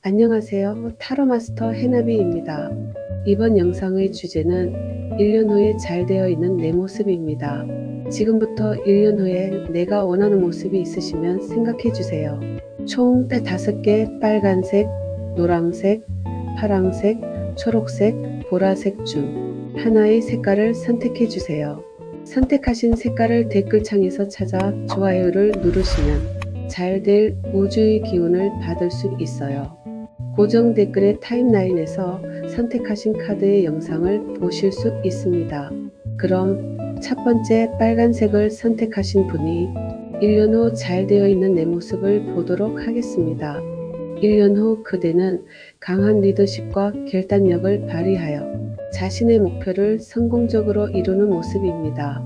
안녕하세요. 타로 마스터 해나비입니다. 이번 영상의 주제는 1년 후에 잘 되어 있는 내 모습입니다. 지금부터 1년 후에 내가 원하는 모습이 있으시면 생각해 주세요. 총 5개 빨간색, 노란색, 파란색, 초록색, 보라색 중 하나의 색깔을 선택해 주세요. 선택하신 색깔을 댓글창에서 찾아 좋아요를 누르시면 잘 될 우주의 기운을 받을 수 있어요. 고정 댓글의 타임라인에서 선택하신 카드의 영상을 보실 수 있습니다. 그럼 첫 번째 빨간색을 선택하신 분이 1년 후 잘 되어 있는 내 모습을 보도록 하겠습니다. 1년 후 그대는 강한 리더십과 결단력을 발휘하여 자신의 목표를 성공적으로 이루는 모습입니다.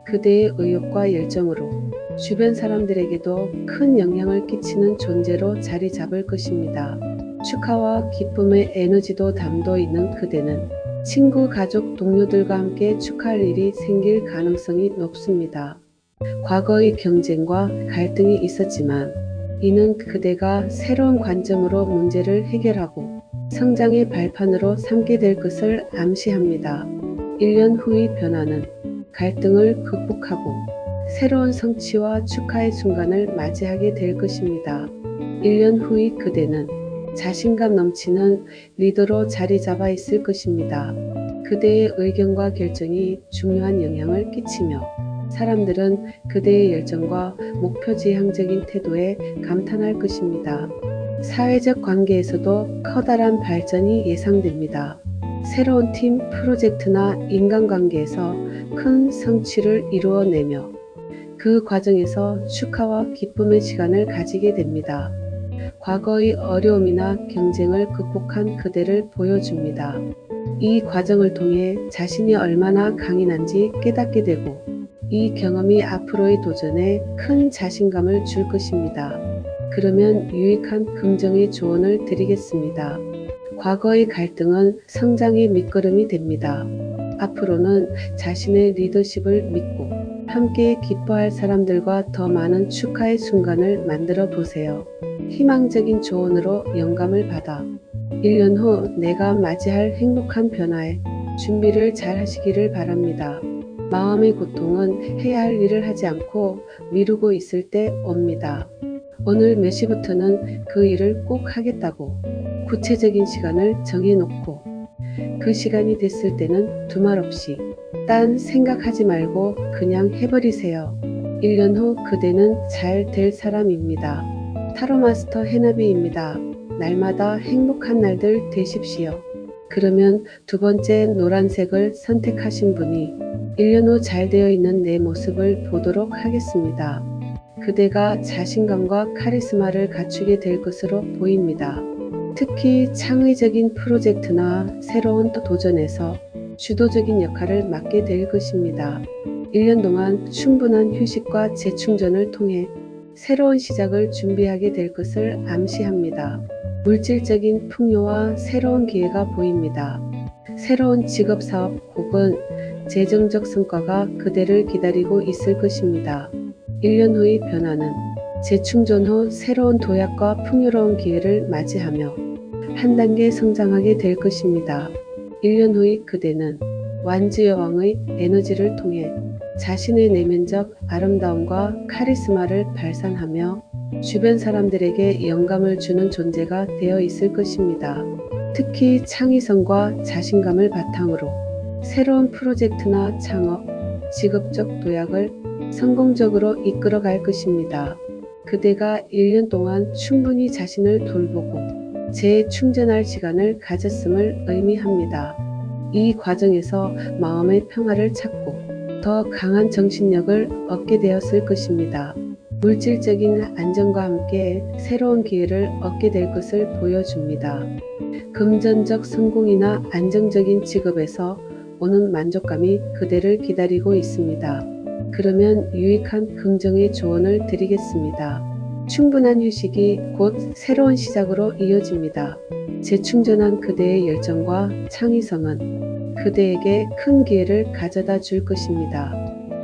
그대의 의욕과 열정으로 주변 사람들에게도 큰 영향을 끼치는 존재로 자리 잡을 것입니다. 축하와 기쁨의 에너지도 담도 있는 그대는 친구, 가족, 동료들과 함께 축하할 일이 생길 가능성이 높습니다. 과거의 경쟁과 갈등이 있었지만 이는 그대가 새로운 관점으로 문제를 해결하고 성장의 발판으로 삼게 될 것을 암시합니다. 1년 후의 변화는 갈등을 극복하고 새로운 성취와 축하의 순간을 맞이하게 될 것입니다. 1년 후의 그대는 자신감 넘치는 리더로 자리 잡아 있을 것입니다. 그대의 의견과 결정이 중요한 영향을 끼치며 사람들은 그대의 열정과 목표지향적인 태도에 감탄할 것입니다. 사회적 관계에서도 커다란 발전이 예상됩니다. 새로운 팀 프로젝트나 인간관계에서 큰 성취를 이루어내며 그 과정에서 축하와 기쁨의 시간을 가지게 됩니다. 과거의 어려움이나 경쟁을 극복한 그대를 보여줍니다. 이 과정을 통해 자신이 얼마나 강인한지 깨닫게 되고 이 경험이 앞으로의 도전에 큰 자신감을 줄 것입니다. 그러면 유익한 긍정의 조언을 드리겠습니다. 과거의 갈등은 성장의 밑거름이 됩니다. 앞으로는 자신의 리더십을 믿고 함께 기뻐할 사람들과 더 많은 축하의 순간을 만들어 보세요. 희망적인 조언으로 영감을 받아 1년 후 내가 맞이할 행복한 변화에 준비를 잘 하시기를 바랍니다. 마음의 고통은 해야 할 일을 하지 않고 미루고 있을 때 옵니다. 오늘 몇 시부터는 그 일을 꼭 하겠다고 구체적인 시간을 정해놓고 그 시간이 됐을 때는 두말 없이 딴 생각하지 말고 그냥 해버리세요. 1년 후 그대는 잘 될 사람입니다. 타로마스터 해나비입니다. 날마다 행복한 날들 되십시오. 그러면 두 번째 노란색을 선택하신 분이 1년 후 잘 되어 있는 내 모습을 보도록 하겠습니다. 그대가 자신감과 카리스마를 갖추게 될 것으로 보입니다. 특히 창의적인 프로젝트나 새로운 도전에서 주도적인 역할을 맡게 될 것입니다. 1년 동안 충분한 휴식과 재충전을 통해 새로운 시작을 준비하게 될 것을 암시합니다. 물질적인 풍요와 새로운 기회가 보입니다. 새로운 직업 사업 혹은 재정적 성과가 그대를 기다리고 있을 것입니다. 1년 후의 변화는 재충전 후 새로운 도약과 풍요로운 기회를 맞이하며 한 단계 성장하게 될 것입니다. 1년 후의 그대는 완주여왕의 에너지를 통해 자신의 내면적 아름다움과 카리스마를 발산하며 주변 사람들에게 영감을 주는 존재가 되어 있을 것입니다. 특히 창의성과 자신감을 바탕으로 새로운 프로젝트나 창업, 직업적 도약을 성공적으로 이끌어 갈 것입니다. 그대가 1년 동안 충분히 자신을 돌보고 재충전할 시간을 가졌음을 의미합니다. 이 과정에서 마음의 평화를 찾고 더 강한 정신력을 얻게 되었을 것입니다. 물질적인 안정과 함께 새로운 기회를 얻게 될 것을 보여줍니다. 금전적 성공이나 안정적인 직업에서 오는 만족감이 그대를 기다리고 있습니다. 그러면 유익한 긍정의 조언을 드리겠습니다. 충분한 휴식이 곧 새로운 시작으로 이어집니다. 재충전한 그대의 열정과 창의성은 그대에게 큰 기회를 가져다 줄 것입니다.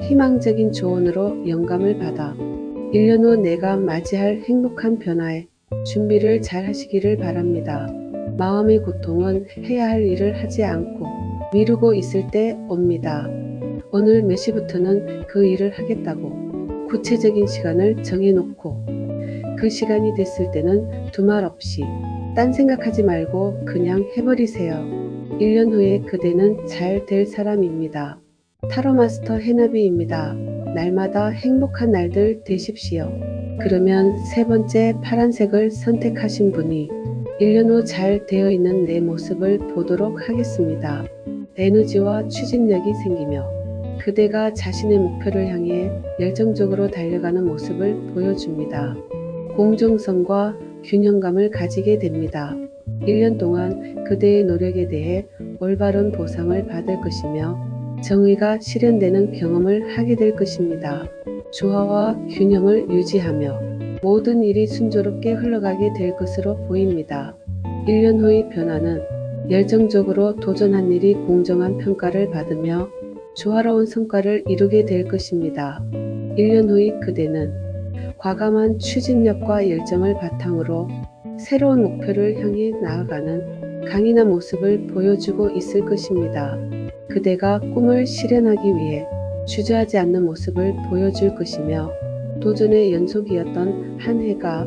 희망적인 조언으로 영감을 받아 1년 후 내가 맞이할 행복한 변화에 준비를 잘 하시기를 바랍니다. 마음의 고통은 해야 할 일을 하지 않고 미루고 있을 때 옵니다. 오늘 몇 시부터는 그 일을 하겠다고 구체적인 시간을 정해놓고 그 시간이 됐을 때는 두말 없이 딴 생각하지 말고 그냥 해버리세요. 1년 후에 그대는 잘 될 사람입니다. 타로 마스터 해나비입니다. 날마다 행복한 날들 되십시오. 그러면 세 번째 파란색을 선택하신 분이 1년 후 잘 되어 있는 내 모습을 보도록 하겠습니다. 에너지와 추진력이 생기며 그대가 자신의 목표를 향해 열정적으로 달려가는 모습을 보여줍니다. 공정성과 균형감을 가지게 됩니다. 1년 동안 그대의 노력에 대해 올바른 보상을 받을 것이며 정의가 실현되는 경험을 하게 될 것입니다. 조화와 균형을 유지하며 모든 일이 순조롭게 흘러가게 될 것으로 보입니다. 1년 후의 변화는 열정적으로 도전한 일이 공정한 평가를 받으며 조화로운 성과를 이루게 될 것입니다. 1년 후의 그대는 과감한 추진력과 열정을 바탕으로 새로운 목표를 향해 나아가는 강인한 모습을 보여주고 있을 것입니다. 그대가 꿈을 실현하기 위해 주저하지 않는 모습을 보여줄 것이며 도전의 연속이었던 한 해가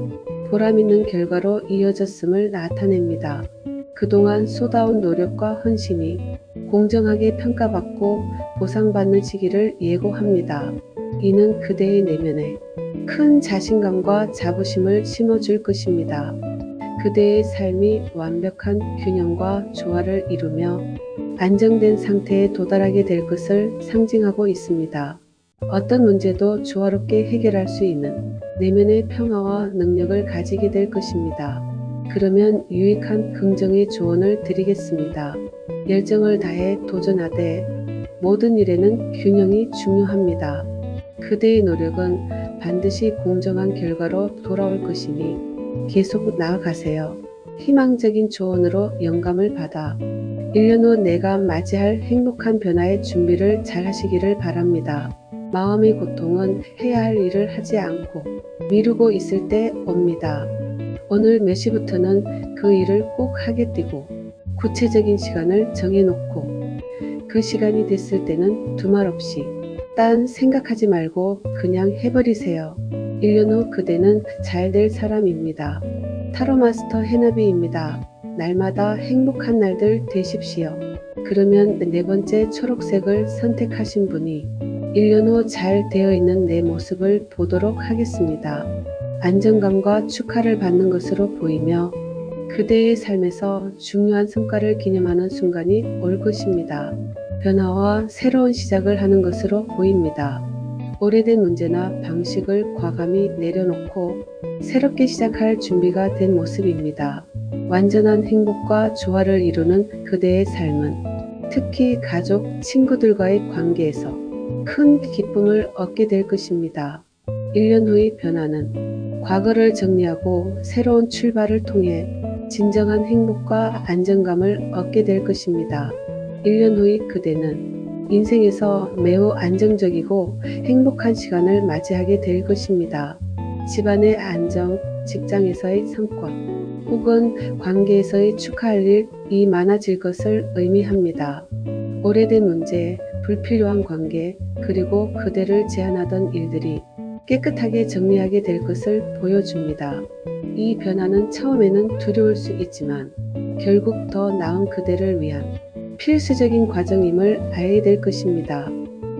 보람있는 결과로 이어졌음을 나타냅니다. 그동안 쏟아온 노력과 헌신이 공정하게 평가받고 보상받는 시기를 예고합니다. 이는 그대의 내면에 큰 자신감과 자부심을 심어줄 것입니다. 그대의 삶이 완벽한 균형과 조화를 이루며 안정된 상태에 도달하게 될 것을 상징하고 있습니다. 어떤 문제도 조화롭게 해결할 수 있는 내면의 평화와 능력을 가지게 될 것입니다. 그러면 유익한 긍정의 조언을 드리겠습니다. 열정을 다해 도전하되 모든 일에는 균형이 중요합니다. 그대의 노력은 반드시 공정한 결과로 돌아올 것이니 계속 나아가세요. 희망적인 조언으로 영감을 받아 1년 후 내가 맞이할 행복한 변화의 준비를 잘 하시기를 바랍니다. 마음의 고통은 해야 할 일을 하지 않고 미루고 있을 때 옵니다. 오늘 몇 시부터는 그 일을 꼭 하겠다고 구체적인 시간을 정해놓고 그 시간이 됐을 때는 두말 없이 딴 생각하지 말고 그냥 해버리세요. 1년 후 그대는 잘 될 사람입니다. 타로 마스터 해나비입니다. 날마다 행복한 날들 되십시오. 그러면 네 번째 초록색을 선택하신 분이 1년 후 잘 되어 있는 내 모습을 보도록 하겠습니다. 안정감과 축하를 받는 것으로 보이며 그대의 삶에서 중요한 성과를 기념하는 순간이 올 것입니다. 변화와 새로운 시작을 하는 것으로 보입니다. 오래된 문제나 방식을 과감히 내려놓고 새롭게 시작할 준비가 된 모습입니다. 완전한 행복과 조화를 이루는 그대의 삶은 특히 가족, 친구들과의 관계에서 큰 기쁨을 얻게 될 것입니다. 1년 후의 변화는 과거를 정리하고 새로운 출발을 통해 진정한 행복과 안정감을 얻게 될 것입니다. 1년 후의 그대는 인생에서 매우 안정적이고 행복한 시간을 맞이하게 될 것입니다. 집안의 안정, 직장에서의 성과, 혹은 관계에서의 축하할 일이 많아질 것을 의미합니다. 오래된 문제, 불필요한 관계, 그리고 그대를 제한하던 일들이 깨끗하게 정리하게 될 것을 보여줍니다. 이 변화는 처음에는 두려울 수 있지만 결국 더 나은 그대를 위한 필수적인 과정임을 알게 될 것입니다.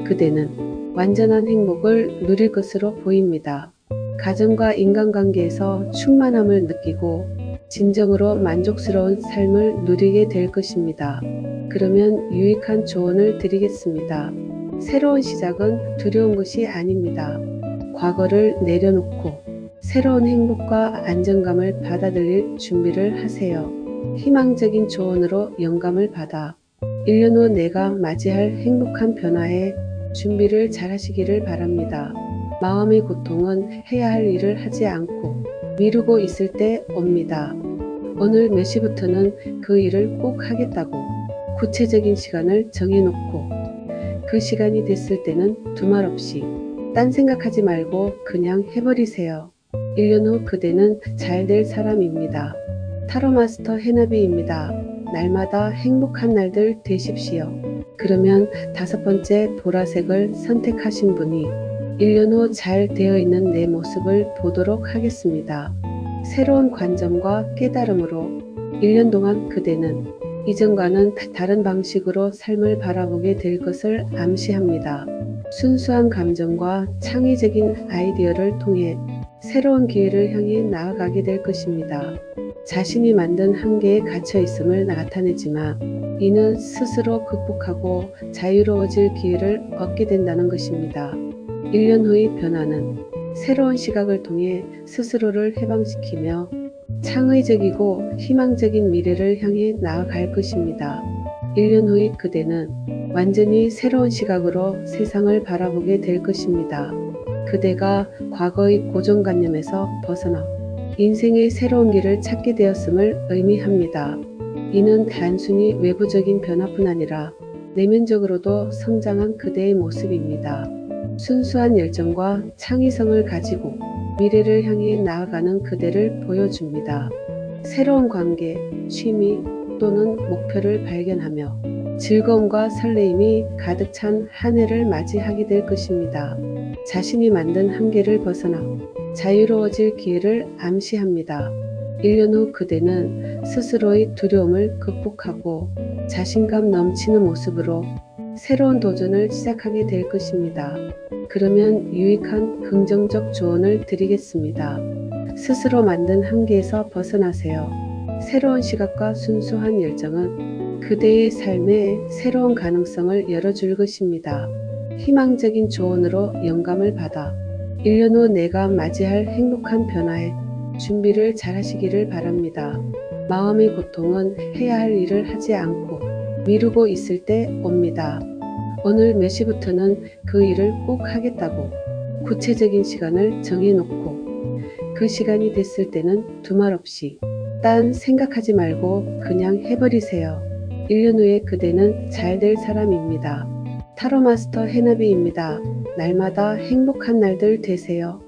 그대는 완전한 행복을 누릴 것으로 보입니다. 가정과 인간관계에서 충만함을 느끼고 진정으로 만족스러운 삶을 누리게 될 것입니다. 그러면 유익한 조언을 드리겠습니다. 새로운 시작은 두려운 것이 아닙니다. 과거를 내려놓고 새로운 행복과 안정감을 받아들일 준비를 하세요. 희망적인 조언으로 영감을 받아 1년 후 내가 맞이할 행복한 변화에 준비를 잘 하시기를 바랍니다. 마음의 고통은 해야 할 일을 하지 않고 미루고 있을 때 옵니다. 오늘 몇 시부터는 그 일을 꼭 하겠다고 구체적인 시간을 정해놓고 그 시간이 됐을 때는 두말 없이 딴 생각하지 말고 그냥 해버리세요. 1년 후 그대는 잘 될 사람입니다. 타로 마스터 해나비입니다. 날마다 행복한 날들 되십시오. 그러면 5번째 보라색을 선택하신 분이 1년 후 잘 되어 있는 내 모습을 보도록 하겠습니다. 새로운 관점과 깨달음으로 1년 동안 그대는 이전과는 다른 방식으로 삶을 바라보게 될 것을 암시합니다. 순수한 감정과 창의적인 아이디어를 통해 새로운 기회를 향해 나아가게 될 것입니다. 자신이 만든 한계에 갇혀 있음을 나타내지만 이는 스스로 극복하고 자유로워질 기회를 얻게 된다는 것입니다. 1년 후의 변화는 새로운 시각을 통해 스스로를 해방시키며 창의적이고 희망적인 미래를 향해 나아갈 것입니다. 1년 후의 그대는 완전히 새로운 시각으로 세상을 바라보게 될 것입니다. 그대가 과거의 고정관념에서 벗어나 인생의 새로운 길을 찾게 되었음을 의미합니다. 이는 단순히 외부적인 변화뿐 아니라 내면적으로도 성장한 그대의 모습입니다. 순수한 열정과 창의성을 가지고 미래를 향해 나아가는 그대를 보여줍니다. 새로운 관계, 취미 또는 목표를 발견하며 즐거움과 설레임이 가득 찬 한 해를 맞이하게 될 것입니다. 자신이 만든 한계를 벗어나 자유로워질 기회를 암시합니다. 1년 후 그대는 스스로의 두려움을 극복하고 자신감 넘치는 모습으로 새로운 도전을 시작하게 될 것입니다. 그러면 유익한 긍정적 조언을 드리겠습니다. 스스로 만든 한계에서 벗어나세요. 새로운 시각과 순수한 열정은 그대의 삶에 새로운 가능성을 열어줄 것입니다. 희망적인 조언으로 영감을 받아 1년 후 내가 맞이할 행복한 변화에 준비를 잘 하시기를 바랍니다. 마음의 고통은 해야 할 일을 하지 않고 미루고 있을 때 옵니다. 오늘 몇 시부터는 그 일을 꼭 하겠다고 구체적인 시간을 정해놓고 그 시간이 됐을 때는 두말 없이 딴 생각하지 말고 그냥 해버리세요. 1년 후에 그대는 잘 될 사람입니다. 타로 마스터 해나비입니다. 날마다 행복한 날들 되세요.